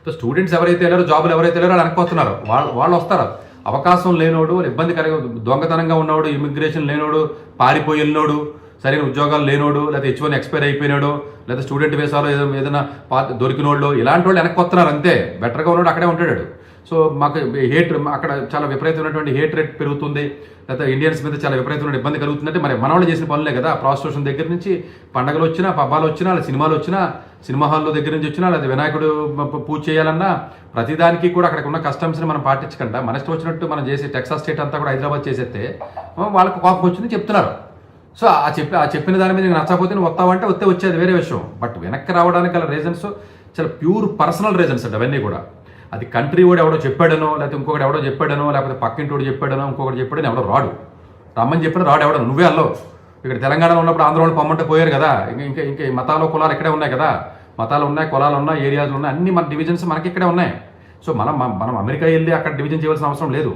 So students ఎవరైతే వెళ్ళారో, జాబులు ఎవరైతే వెళ్ళారో వాళ్ళు వెనక్కిపోతున్నారు. వాళ్ళు వస్తారు. అవకాశం లేనోడు, ఇబ్బందికరంగా దొంగతనంగా ఉన్నవాడు, ఇమిగ్రేషన్ లేనోడు, పారిపోయి వెళ్ళినోడు, సరైన ఉద్యోగాలు లేనోడు, లేదా H1 ఎక్స్పైర్ అయిపోయినాడు, లేదా స్టూడెంట్ వీసాలో ఏదైనా దొరికినోళ్ళు, ఇలాంటి వాళ్ళు వెనక్కిపోతున్నారు అంతే. బెటర్గా ఉన్నాడు అక్కడే ఉంటాడు. సో మాకు అక్కడ చాలా విపరీతమైనటువంటి హేట్ రేట్ పెరుగుతుంది, లేదా ఇండియన్స్ మీద చాలా విపరీతమైన ఇబ్బంది కలుగుతుందంటే మరి మన వాళ్ళు చేసిన పనులే కదా. ప్రాస్టిట్యూషన్ దగ్గర నుంచి పండగలు వచ్చినా, పబ్బాలు వచ్చినా, లేదా సినిమాలు వచ్చినా, సినిమా హాల్లో దగ్గర నుంచి వచ్చినా, లేదా వినాయకుడు పూజ చేయాలన్నా ప్రతిదానికి కూడా అక్కడ ఉన్న కస్టమ్స్ని మనం పాటించకుండా మన ఇష్టం వచ్చినట్టు మనం చేసి టెక్సాస్ స్టేట్ అంతా కూడా హైదరాబాద్ చేసేస్తే వాళ్ళకి కోపం వచ్చింది చెప్తున్నారు. సో ఆ చెప్పిన దాని మీద నచ్చకపోతే నువ్వు వస్తావంటే వచ్చేది వేరే విషయం. బట్ వెనక్కి రావడానికి గల రీజన్స్ చాలా ప్యూర్ పర్సనల్ రీజన్స్ అండి అవన్నీ కూడా. అది కంట్రీ వాడు ఎవడో చెప్పాడనో, లేకపోతే ఇంకొకటి ఎవడో చెప్పాడనో, లేకపోతే పక్కింటోడు చెప్పాడనో, ఇంకొకటి చెప్పాడని ఎవడో రాడు. రమ్మని చెప్పిన రాడు ఎవడో, నువ్వే అల్లవు. ఇక్కడ తెలంగాణలో ఉన్నప్పుడు ఆంధ్ర వాళ్ళు పొమ్మంటే పోయారు కదా. ఇంకా మతాలు కులాలు ఇక్కడే ఉన్నాయి కదా. మతాలు ఉన్నాయి, కులాలు ఉన్నాయి, ఏరియాలు ఉన్నాయి, అన్ని మన డివిజన్స్ మనకి ఇక్కడే ఉన్నాయి. సో మనం అమెరికా వెళ్ళి అక్కడ డివిజన్ చేయాల్సిన అవసరం లేదు.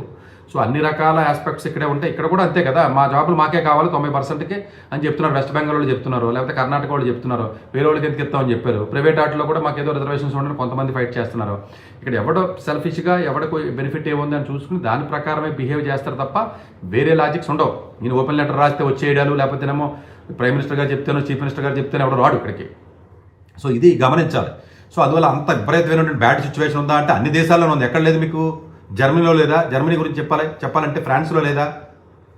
సో అన్ని రకాల ఆస్పెక్ట్స్ ఇక్కడే ఉంటాయి. ఇక్కడ కూడా అంతే కదా. మా జాబులు మాకే కావాలి 90%కి అని చెప్తున్నారు. వెస్ట్ బెంగాల్ వాళ్ళు చెప్తున్నారు, లేకపోతే కర్ణాటక వాళ్ళు చెప్తున్నారు. వేరే వాళ్ళకి ఎందుకు ఇస్తామని చెప్పారు. ప్రైవేట్ వాటిలో కూడా మాకు ఏదో రిజర్వేషన్స్ ఉండని కొంతమంది ఫైట్ చేస్తున్నారు. ఇక్కడ ఎవడో సెల్ఫిష్గా ఎవరికి బెనిఫిట్ ఏముంది అని చూసుకుని దాని ప్రకారమే బిహేవ్ చేస్తారు తప్ప వేరే లాజిక్స్ ఉండవు. నేను ఓపెన్ లెటర్ రాస్తే వచ్చేయడాలు, లేకపోతేనేమో ప్రైమ్ మినిస్టర్ గారు చెప్తాను, చీఫ్ మినిస్టర్ గారు చెప్తాను ఎవడో రాడు ఇక్కడికి. సో ఇది గమనించాలి. సో అందువల్ల అంత విపరీతమైనటువంటి బ్యాడ్ సిచ్యువేషన్ ఉందా అంటే అన్ని దేశాల్లోనే ఉంది. ఎక్కడ లేదు మీకు? జర్మనీలో లేదా? జర్మనీ గురించి చెప్పాలంటే ఫ్రాన్స్లో లేదా?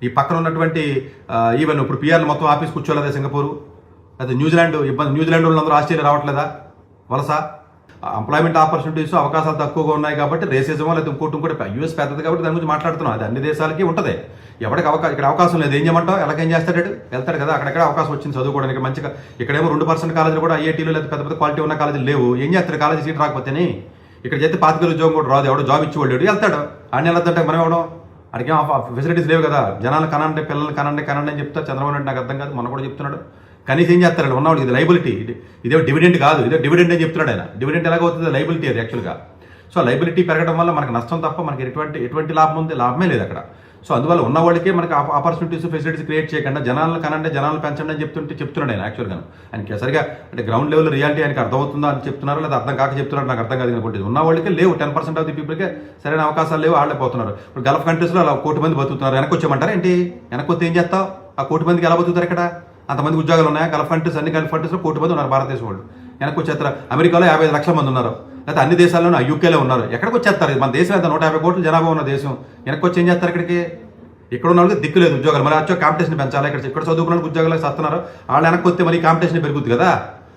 ఈ పక్కన ఉన్నటువంటి ఈవెన్ ఇప్పుడు పిఆర్లు మొత్తం ఆఫీస్ కూర్చోలేదా సింగపూరు? లేదా న్యూజిలాండ్ వాళ్ళందరూ ఆస్ట్రేలియా రావట్లేదా వలస? ఎంప్లాయ్మెంట్ ఆపర్చునిటీస్ అవకాశాలు తక్కువగా ఉన్నాయి కాబట్టి రేసిజమో లేదా ఇంకోటి యూఎస్ పెద్దది కాబట్టి దాని గురించి మాట్లాడుతున్నాం. అది అన్ని దేశాలకి ఉంటుంది. ఎవరికి ఇక్కడ అవకాశం లేదు ఏం చేయమంటావు? ఎలాగేం చేస్తాడు? వెళ్తాడు కదా. అక్కడెక్కడ అవకాశం వచ్చింది చదువుకోవడానికి మంచిగా. ఇక్కడేమో 2% కాలేజీలు కూడా ఐఐటీలు లేదా పెద్ద క్వాలిటీ ఉన్న కాలేజీలు లేవు. ఏం చేస్తాడు? కాలేజీ సీట్ రాకపోతేనే ఇక్కడ చేస్తే 5,000 ఉద్యోగం కూడా రాదు. ఎవడో జాబ్ ఇచ్చి వాళ్ళు వెళ్తాడు. ఆయన వెళ్తాడంటే మనం ఎవడో అడిగే ఫెసిలిటీస్ లేవు కదా. జనాలు కనండి, పిల్లలు కనండి అని చెప్తారు చంద్రబాబు నాయుడు. నాకు అర్థం కాదు. మొన్న కూడా చెప్తున్నాడు. కనీసం ఏం చేస్తాడు ఉన్నవాడు? ఇది లైబిలిటీ, ఇదే డివిడెంట్ కాదు, ఇదే డివిడెంట్ అని చెప్తున్నాడు ఆయన. డివిడెంట్ ఎలాగవుతుంది? లైబిలిటీ అది యాక్చువల్గా. సో లైబిలిటీ పెరగడం వల్ల మనకు నష్టం తప్ప మనకి ఎటువంటి లాభం ఉంది? లాభమే లేదు అక్కడ. సో అందువల్ల ఉన్న వాళ్ళకే మనకి ఆపర్చునిటీస్ ఫెసిలిటీస్ క్రియేట్ చేయకుండా జనాలను కనండి, జనాలను పెంచండి అని చెప్తున్నాడు ఆయన. యాక్చువల్గా ఆయనకి సరిగా అంటే గ్రౌండ్ లెవెల్ రియాలిటీ ఆయనకి అర్థమవుతుందా అని చెప్తున్నారు, లేదా అర్థం కాక చెప్తున్నారు నాకు అర్థం కాదు. అనుకుంటుంది ఉన్న వాళ్ళకే లేవు. 10% ఆఫ్ ది పీపుల్కే సరైన అవకాశాలు లేవు. వాళ్ళే పోతున్నారు. ఇప్పుడు గల్ఫ్ కంట్రీస్లో అలా 1 కోటి మంది బతుకుతున్నారు. వెనక్కి వచ్చామంటారా ఏంటి? వెనక్కి వస్తే ఏం చేస్తావు? ఆ 1 కోటి మందికి ఎలా బతుకుతారు? ఇక్కడ అంతమంది ఉద్యోగాలు ఉన్నాయా? అన్ని గల్ఫ్ కంట్రీస్లో 1 కోటి మంది ఉన్నారు భారతదేశం వాళ్ళు. వెనక్కి వచ్చేస్తారు. అమెరికాలో 55 లక్షల మంది ఉన్నారు. లేకపోతే అన్ని దేశాల్లోనూ యూకేలో ఉన్నారు. ఎక్కడికి వచ్చేస్తారు? మన దేశం ఎంత 150 కోట్ల జనాభా ఉన్న దేశం. వెనక్కి వచ్చి ఏం చేస్తారు? ఇక్కడికి ఇక్కడ ఉన్న వాళ్ళకి దిక్కు లేదు ఉద్యోగాలు. మరి వచ్చే కాంపిటీషన్ పెంచాలి. ఇక్కడ చదువుకున్న ఉద్యోగాలు వస్తున్నారు. వాళ్ళు వెనక్కి వస్తే మరి కాంపిటీషన్ పెరుగుతుంది కదా.